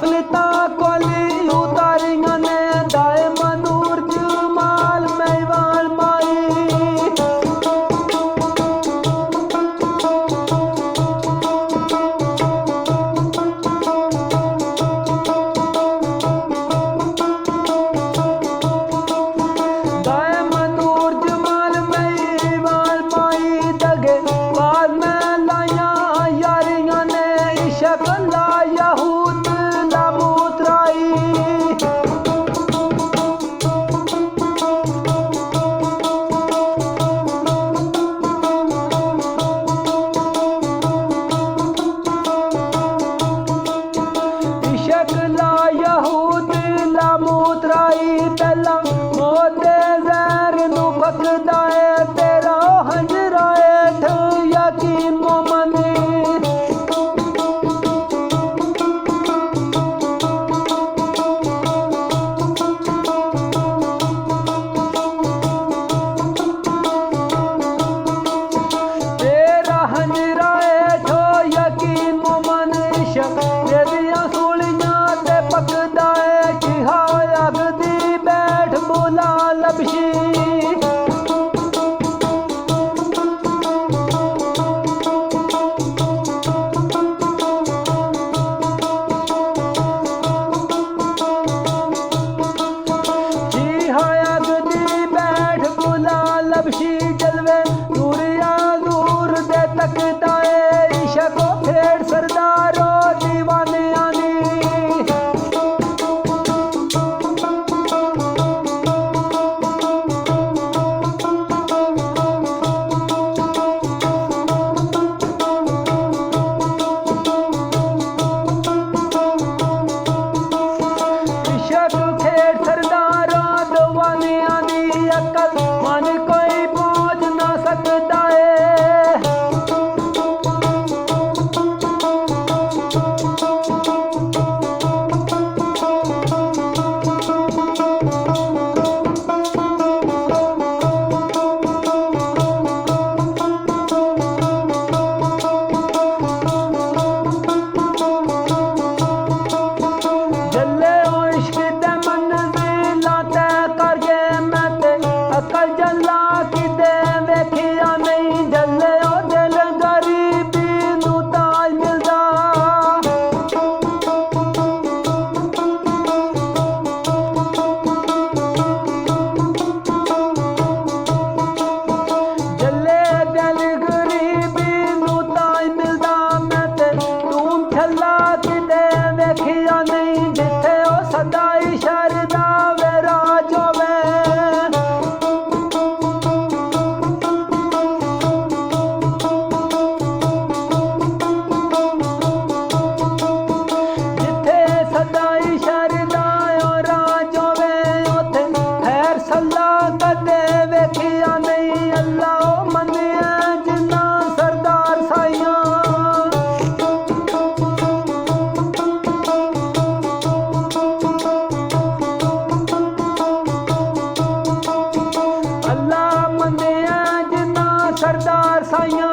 गफलता कोली उतारियां ने दाए मनूर जमाल मेवाल माई दाए मनूर जमाल मेवाल माई दगे बाद में लाया यारियां ने इशक ला यहूद ला मुतराई इशक ला यहूद ला मुतराई पहला मोदे जहर नू पकदा है तेरा हंजरा हेठ यकीन मोमन तेरा हंजरा हेठ यकीन मोमन इशक तेरियां सूलियां ते पकदा है चिहा अग दी बैठ बोला लबशी लबशी जलवे दूरिया दूर दे तकदा है इशक फेड़ सरदारो दीवाने आनी इशक फेड़ सरदारो दीवाने आनी अकल मन कोई पहुंच ना सकता है जल्ले ओ इश्क दे मंजिला तय कर गए मैं ते अकल जला कि दे वेखिया नहीं जल्ले ओ दिल गरीबी नू ताज मिलदा जल्ले दिल गरीबी नू ताज मिलदा मैं ते तू छला कि दे वेखिया नहीं जिथे ओ सदाई शरदा वे राज होवे जिथे सदाई शरदा ओ राज होवे उथे खैर सल्ला कदे वेखिया नहीं अल्लाह ओ मन्निया जिन्ना सरदार साइयां अल्लाह मन्निया जिन्ना सरदार साइयां